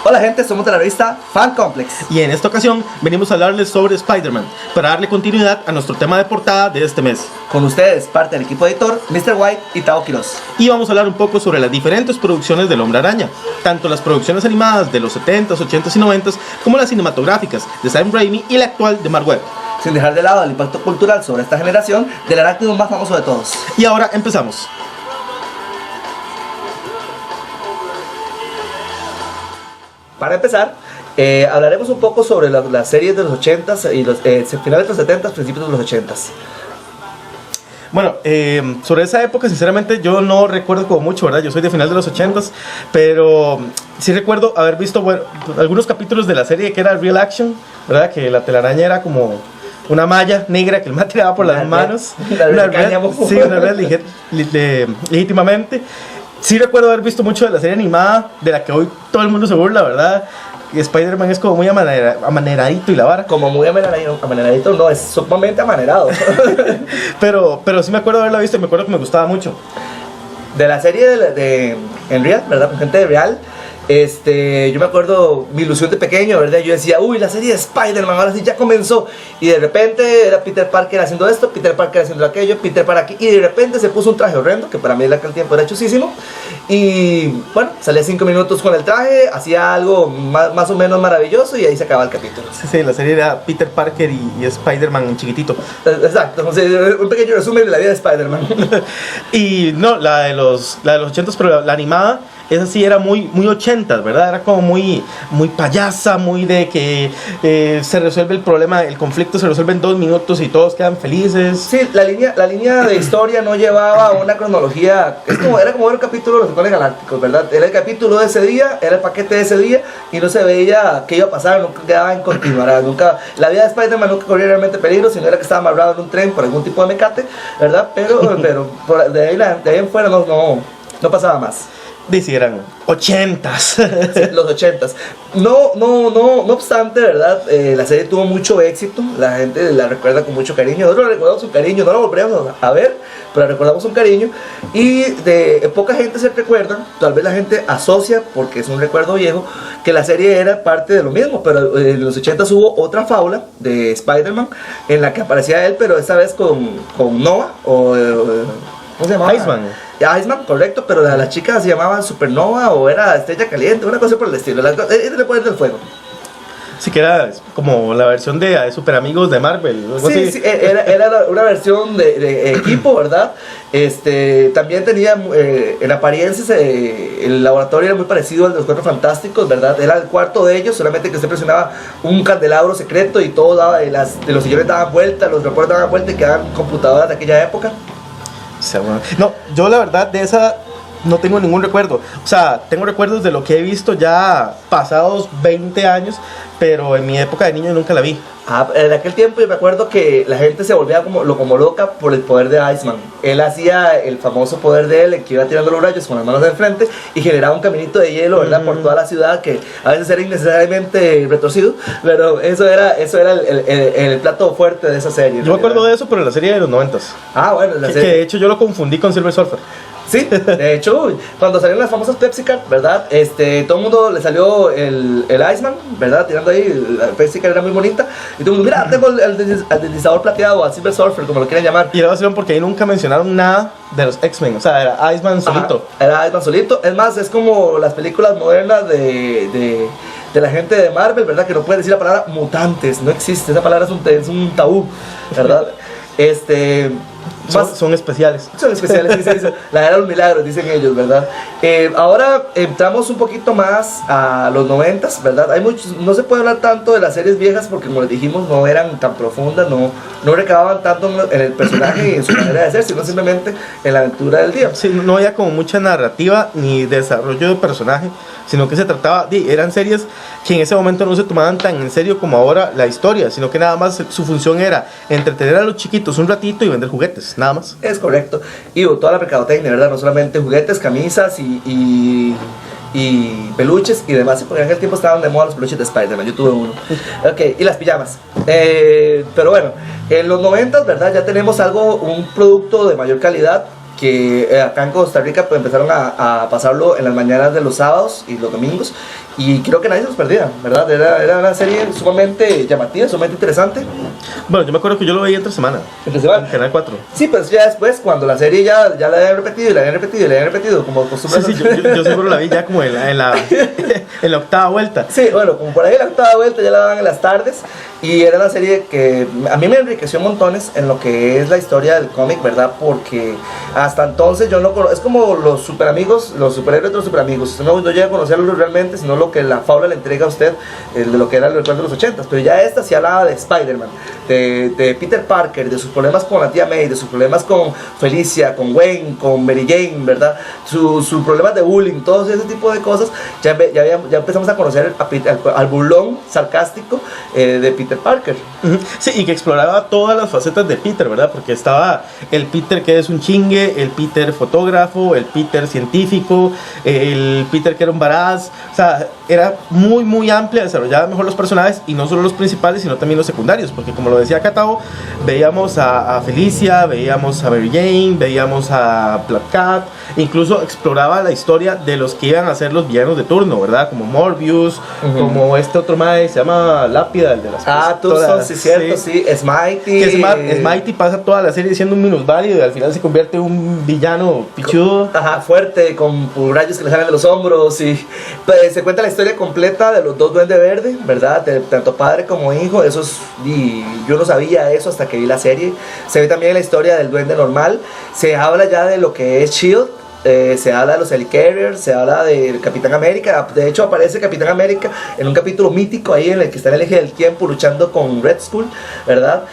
Hola gente, somos de la revista Fan Complex. Y en esta ocasión venimos a hablarles sobre Spider-Man para darle continuidad a nuestro tema de portada de este mes. Con ustedes, parte del equipo editor, Mr. White y Tao Quiroz. Y vamos a hablar un poco sobre las diferentes producciones del Hombre Araña, tanto las producciones animadas de los 70s, 80s y 90s, como las cinematográficas de Sam Raimi y la actual de Mark Webb. Sin dejar de lado el impacto cultural sobre esta generación del arácnido más famoso de todos. Y ahora empezamos. Para empezar, hablaremos un poco sobre las series de los 80s y los finales de los 70s, principios de los 80s. Bueno, sobre esa época sinceramente yo no recuerdo como mucho, ¿verdad? Yo soy de final de los 80s, pero sí recuerdo haber visto algunos capítulos de la serie que era Real Action, ¿verdad? Que la telaraña era como una malla negra que el man tiraba por las manos. Una red legítimamente. Sí recuerdo haber visto mucho de la serie animada, de la que hoy todo el mundo se burla, ¿verdad? Y Spider-Man es como muy amaneradito y la vara. Como muy amaneradito, no, es sumamente amanerado. pero sí me acuerdo haberla visto y me acuerdo que me gustaba mucho. De la serie de en Real, ¿verdad? Con gente de Real. Yo me acuerdo mi ilusión de pequeño, ¿verdad? Yo decía, uy, la serie de Spider-Man, ahora sí ya comenzó. Y de repente era Peter Parker haciendo esto, Peter Parker haciendo aquello, Peter Parker aquí. Y de repente se puso un traje horrendo, que para mí en aquel tiempo era chusísimo. Y bueno, salía 5 minutos con el traje, hacía algo más o menos maravilloso y ahí se acaba el capítulo. Sí, la serie era Peter Parker y Spider-Man chiquitito. Exacto, o sea, un pequeño resumen de la vida de Spider-Man. Y no, la de los 80s, pero la animada, esa sí era muy 80s, ¿verdad? Era como muy payasa, muy de que se resuelve el problema, el conflicto se resuelve en 2 minutos y todos quedan felices. Sí, la línea de historia no llevaba una cronología, era como ver un capítulo de los Halcones Galácticos, ¿verdad? Era el capítulo de ese día, era el paquete de ese día y no se veía qué iba a pasar, nunca quedaba en continuidad, la vida de Spider-Man nunca corría realmente peligro, sino era que estaba amarrado en un tren por algún tipo de mecate, ¿verdad? Pero de ahí en fuera no pasaba más. Eran 80s. Sí, los 80s. No obstante, ¿verdad? La serie tuvo mucho éxito. La gente la recuerda con mucho cariño. Nosotros la recordamos con cariño. No la volveremos a ver, pero la recordamos con cariño. Y poca gente se recuerda. Tal vez la gente asocia, porque es un recuerdo viejo, que la serie era parte de lo mismo. Pero en los 80s hubo otra fábula de Spider-Man en la que aparecía él, pero esta vez con Nova ¿cómo se llamaba? Iceman, correcto, pero la chica se llamaba Supernova o era Estrella Caliente, una cosa por el estilo. Era el poder del fuego. Sí, que era como la versión de Super Amigos de Marvel. Sí, era una versión de equipo, ¿verdad? También tenía, en apariencias, el laboratorio era muy parecido al de los Cuatro Fantásticos, ¿verdad? Era el cuarto de ellos, solamente que se presionaba un candelabro secreto y todo daba, los sillones daban vuelta, los recuerdos daban vuelta y quedaban computadoras de aquella época. No, yo la verdad de esa no tengo ningún recuerdo. O sea, tengo recuerdos de lo que he visto ya pasados 20 años, pero en mi época de niño nunca la vi. En aquel tiempo yo me acuerdo que la gente se volvía como loca por el poder de Iceman. Él hacía el famoso poder de él, en que iba tirando los rayos con las manos de enfrente y generaba un caminito de hielo, ¿verdad? Por toda la ciudad, que a veces era innecesariamente retorcido, pero eso era el plato fuerte de esa serie. Yo me acuerdo de eso, pero en la serie de los 90s. Bueno, la serie. Que de hecho yo lo confundí con Silver Surfer. Sí, de hecho, cuando salieron las famosas Pepsi Card, ¿verdad? Todo el mundo le salió el Iceman, ¿verdad? Tirando ahí, la Pepsi Card era muy bonita. Y todo el mundo, mira, tengo el deslizador plateado, al Silver Surfer, como lo quieran llamar. Y era vacilón porque ahí nunca mencionaron nada de los X-Men, o sea, era Iceman solito. Ajá, era Iceman solito, es más, es como las películas modernas de la gente de Marvel, ¿verdad? Que no pueden decir la palabra mutantes, no existe, esa palabra es un tabú, ¿verdad? Son especiales. Son especiales, sí. La era de los milagros, dicen ellos, ¿verdad? Ahora entramos un poquito más a los 90s, ¿verdad? No se puede hablar tanto de las series viejas porque, como les dijimos, no eran tan profundas, no recababan tanto en el personaje y en su manera de ser, sino simplemente en la aventura del día. Sí, no había como mucha narrativa ni desarrollo de personaje, sino que se trataba eran series que en ese momento no se tomaban tan en serio como ahora la historia, sino que nada más su función era entretener a los chiquitos un ratito y vender juguetes, nada más. Es correcto. Y toda la mercadotecnia, ¿verdad? No solamente juguetes, camisas y peluches y demás, porque en aquel tiempo estaban de moda los peluches de Spider-Man. Yo tuve uno. Ok, y las pijamas. Pero bueno, en los 90s, ¿verdad? Ya tenemos un producto de mayor calidad acá en Costa Rica pues empezaron a pasarlo en las mañanas de los sábados y los domingos, y creo que nadie se los perdía, ¿verdad? Era una serie sumamente llamativa, sumamente interesante. Bueno, yo me acuerdo que yo lo veía entre semana. Entre semana. En Canal 4. Sí, pues ya después, cuando la serie ya la habían repetido y la habían repetido y la habían repetido, como costumbre. Sí, yo seguro la vi ya como en la octava vuelta. Sí, bueno, como por ahí la octava vuelta ya la daban en las tardes, y era una serie que a mí me enriqueció montones en lo que es la historia del cómic, ¿verdad? Porque hasta entonces yo no conozco, es como los super amigos, los superhéroes de los super amigos, usted no llega a conocerlos realmente, sino lo que la fábula le entrega a usted, de lo que era el recuerdo de los 80s, pero ya esta sí hablaba de Spider-Man, de Peter Parker, de sus problemas con la tía May, de sus problemas con Felicia, con Gwen, con Mary Jane, ¿verdad? Sus problemas de bullying, todo ese tipo de cosas, ya empezamos a conocer al burlón sarcástico de Peter Parker. Sí, y que exploraba todas las facetas de Peter, ¿verdad? Porque estaba el Peter que es un chingue, el Peter fotógrafo, el Peter científico, el Peter que era un varaz. O sea, era muy, muy amplia, desarrollaba mejor los personajes, y no solo los principales, sino también los secundarios. Porque como lo decía Catao, veíamos a Felicia, veíamos a Mary Jane, veíamos a Black Cat, incluso exploraba la historia de los que iban a ser los villanos de turno, ¿verdad? Como Morbius, como este otro mae, se llama Lápida, el de las Tucson, sí, cierto, sí. Smitey. Que Smitey pasa toda la serie siendo un minusválido y al final se convierte en un villano pichudo. Ajá, fuerte, con rayos que le salen de los hombros, y pues, se cuenta la historia completa de los dos Duendes Verde, ¿verdad? Tanto padre como hijo, y yo no sabía eso hasta que vi la serie. Se ve también la historia del Duende Normal, se habla ya de lo que es S.H.I.E.L.D., se habla de los Helicarriers, se habla del Capitán América. De hecho aparece Capitán América en un capítulo mítico ahí en el que está en el eje del tiempo luchando con Red Skull, ¿verdad?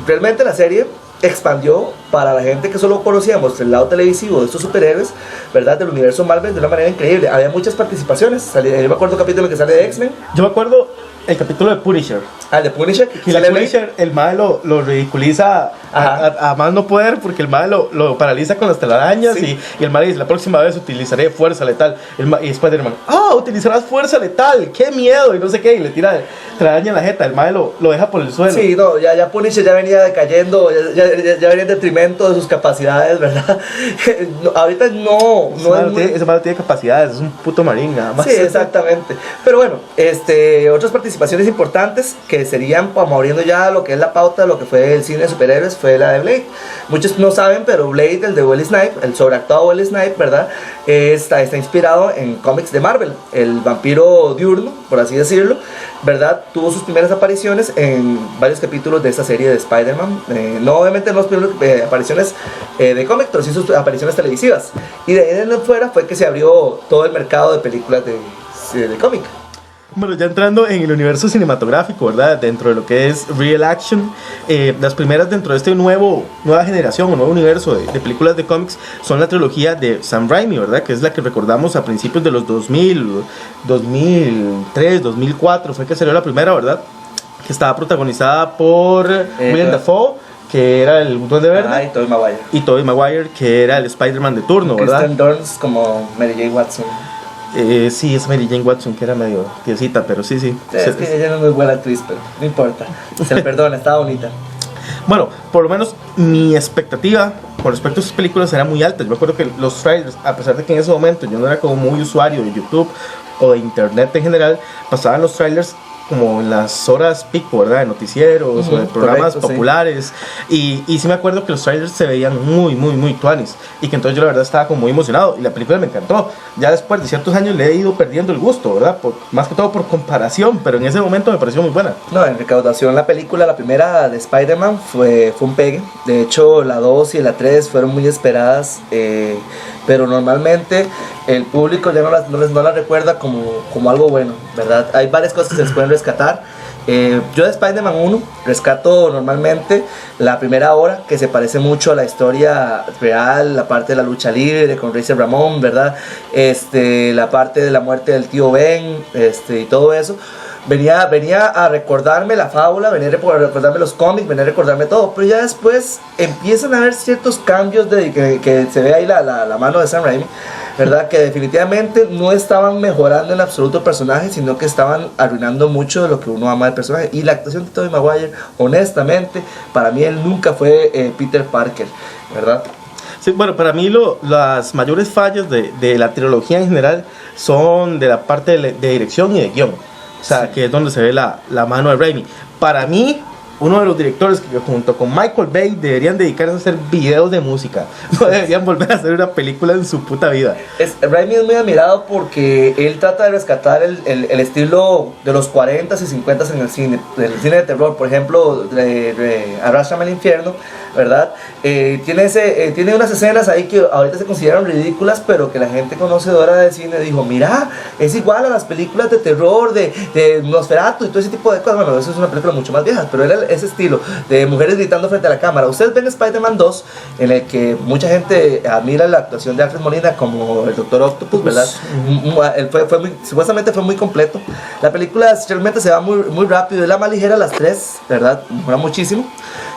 Realmente la serie expandió para la gente que solo conocíamos el lado televisivo de estos superhéroes, ¿verdad? Del universo Marvel de una manera increíble. Había muchas participaciones. Yo me acuerdo el capítulo que sale de X-Men. Yo me acuerdo el capítulo de Punisher. De Punisher. Y la Punisher, el mae lo ridiculiza a más no poder, porque el mae lo paraliza con las telarañas, y el mae dice: la próxima vez utilizaré fuerza letal. Y Spider-Man: utilizarás fuerza letal, qué miedo, y no sé qué, y le tira telaraña en la jeta. El mae lo deja por el suelo. Sí, no, ya Punisher ya venía decayendo, ya venía en detrimento de sus capacidades, ¿verdad? Ahorita ese mae no tiene capacidades, es un puto marín nada más. Sí, exactamente. Pero bueno, otras participaciones importantes que serían como abriendo ya lo que es la pauta de lo que fue el cine de superhéroes, fue la de Blade. Muchos no saben, pero Blade, el de Wesley Snipes, el sobreactuado Wesley Snipes, ¿verdad? Está inspirado en cómics de Marvel. El vampiro diurno, por así decirlo, ¿verdad? Tuvo sus primeras apariciones en varios capítulos de esta serie de Spider-Man. No, obviamente no las primeras apariciones de cómics, pero sí sus apariciones televisivas. Y de ahí en fuera fue que se abrió todo el mercado de películas de cómic. Bueno, ya entrando en el universo cinematográfico, ¿verdad? Dentro de lo que es Real Action, las primeras dentro de este nueva generación o nuevo universo de películas de cómics son la trilogía de Sam Raimi, ¿verdad? Que es la que recordamos a principios de los 2000, 2003, 2004, fue que salió la primera, ¿verdad? Que estaba protagonizada por Willem Dafoe, que era el Duende Verde, y Tobey Maguire, que era el Spider-Man de turno, ¿verdad? Kristen Dunst como Mary Jane Watson. Sí, es Mary Jane Watson, que era medio tiesita, pero sí. Es que ella no es muy buena actriz, pero no importa. Se le perdona, estaba bonita. Bueno, por lo menos mi expectativa con respecto a sus películas era muy alta. Yo me acuerdo que los trailers, a pesar de que en ese momento yo no era como muy usuario de YouTube o de internet en general, pasaban los trailers como en las horas pico, ¿verdad? De noticieros o de programas populares. Sí. Y sí me acuerdo que los trailers se veían muy, muy, muy tuanis. Y que entonces yo la verdad estaba como muy emocionado. Y la película me encantó. Ya después de ciertos años le he ido perdiendo el gusto, ¿verdad? Más que todo por comparación. Pero en ese momento me pareció muy buena. No, en recaudación la película, la primera de Spider-Man fue un pegue. De hecho, la 2 y la 3 fueron muy esperadas. Pero normalmente el público ya no las recuerda como algo bueno, ¿verdad? Hay varias cosas que se les pueden rescatar. Yo de Spider-Man 1 rescato normalmente la primera hora, que se parece mucho a la historia real, la parte de la lucha libre con Razor Ramón, ¿verdad? La parte de la muerte del tío Ben, y todo eso. Venía a recordarme la fábula, venía a recordarme los cómics, venía a recordarme todo, pero ya después empiezan a haber ciertos cambios que se ve ahí la mano de Sam Raimi, ¿verdad? Que definitivamente no estaban mejorando en absoluto el personaje, sino que estaban arruinando mucho de lo que uno ama del personaje. Y la actuación de Tobey Maguire, honestamente, para mí él nunca fue Peter Parker, ¿verdad? Sí, bueno, para mí las mayores fallas de la trilogía en general son de la parte de dirección y de guión. O sea, que es donde se ve la mano de Raimi. Para mí, uno de los directores que junto con Michael Bay deberían dedicarse a hacer videos de música. No deberían volver a hacer una película en su puta vida. Raimi es muy admirado porque él trata de rescatar el estilo de los 40s y 50s en el cine de terror. Por ejemplo, Arrástrame al infierno, ¿verdad? Tiene unas escenas ahí que ahorita se consideran ridículas, pero que la gente conocedora de cine dijo, mira, es igual a las películas de terror de Nosferatu y todo ese tipo de cosas. Bueno, eso es una película mucho más vieja, pero era ese estilo de mujeres gritando frente a la cámara. Ustedes ven Spider-Man 2, en el que mucha gente admira la actuación de Alfred Molina como el Doctor Octopus, ¿verdad? Supuestamente fue muy completo. La película realmente se va muy rápido, es la más ligera de las tres, ¿verdad? Mejora muchísimo.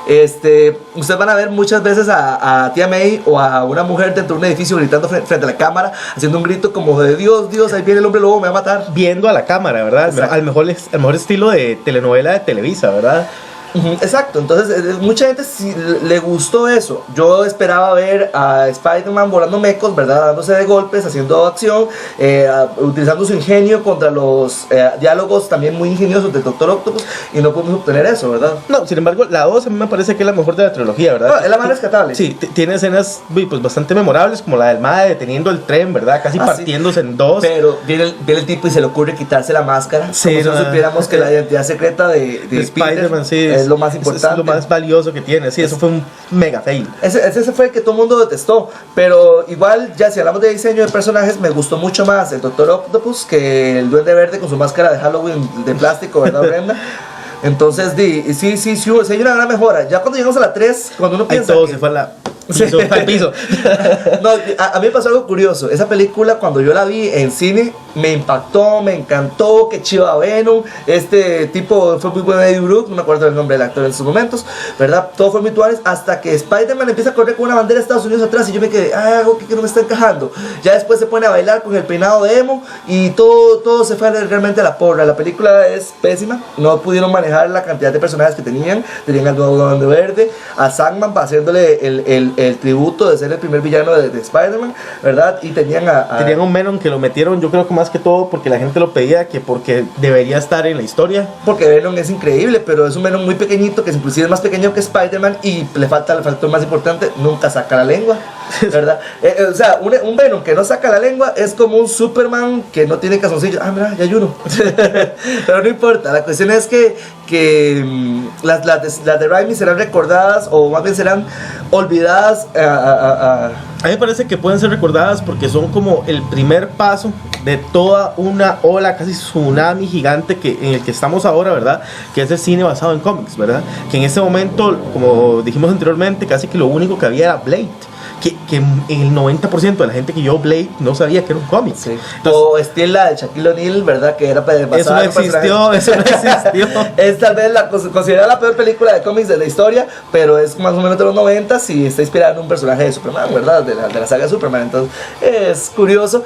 Ustedes van a ver muchas veces a Tía May o a una mujer dentro de un edificio gritando frente a la cámara, haciendo un grito como de Dios, Dios, ahí viene el hombre lobo, me va a matar. Viendo a la cámara, ¿verdad? Al mejor estilo de telenovela de Televisa, ¿verdad? Exacto, entonces mucha gente sí le gustó eso. Yo esperaba ver a Spider-Man volando mecos, ¿verdad? Dándose de golpes, haciendo acción, utilizando su ingenio contra los diálogos también muy ingeniosos del Doctor Octopus, y no pudimos obtener eso, ¿verdad? No, sin embargo, la 2 a mí me parece que es la mejor de la trilogía, ¿verdad? No, es la más rescatable. Sí, tiene escenas pues, bastante memorables, como la del mae deteniendo el tren, ¿verdad? Casi partiéndose en dos. Pero viene el tipo y se le ocurre quitarse la máscara, sí, como si no supiéramos que la identidad secreta de Spider-Man, sí, es lo más importante. Es lo más valioso que tiene, sí, eso fue un mega fail. Ese fue el que todo el mundo detestó, pero igual, ya si hablamos de diseño de personajes, me gustó mucho más el Doctor Octopus que el Duende Verde con su máscara de Halloween de plástico, ¿verdad, Brenda? Entonces, sí, hay una gran mejora. Ya cuando llegamos a la 3, cuando uno piensa ahí todo se fue al piso. No, a mí me pasó algo curioso. Esa película, cuando yo la vi en cine, me impactó, me encantó. Que chiva Venom. Este tipo fue muy bueno, Eddie Brooke, no me acuerdo el nombre del actor en sus momentos, ¿verdad? Todo fue muy tuanes, hasta que Spider-Man empieza a correr con una bandera de Estados Unidos atrás y yo me quedé, algo que no me está encajando. Ya después se pone a bailar con el peinado de emo y todo se fue realmente a la porra. La película es pésima, no pudieron manejar la cantidad de personajes que tenían al nuevo Duende Verde, a Sandman para haciéndole el tributo de ser el primer villano de Spider-Man, ¿verdad? Y tenían a un Venom que lo metieron, yo creo que más que todo porque la gente lo pedía, que porque debería estar en la historia. Porque Venom es increíble, pero es un Venom muy pequeñito, que inclusive es más pequeño que Spider-Man, y le falta el factor más importante, nunca saca la lengua, ¿verdad? O sea, un Venom que no saca la lengua es como un Superman que no tiene calzoncillos. Mira, ya hay uno. Pero no importa, la cuestión es que las de Raimi serán recordadas, o más bien serán olvidadas. A mí me parece que pueden ser recordadas porque son como el primer paso de toda una ola, casi tsunami gigante en el que estamos ahora, ¿verdad? Que es el cine basado en cómics, ¿verdad? Que en ese momento, como dijimos anteriormente, casi que lo único que había era Blade. Que el 90% de la gente que vio Blade no sabía que era un cómic. Sí. O Estela de Shaquille O'Neal, ¿verdad? Que era basada eso no existió. Es tal vez considerada la peor película de cómics de la historia, pero es más o menos de los 90 y está inspirada en un personaje de Superman, ¿verdad? De la saga de Superman. Entonces es curioso.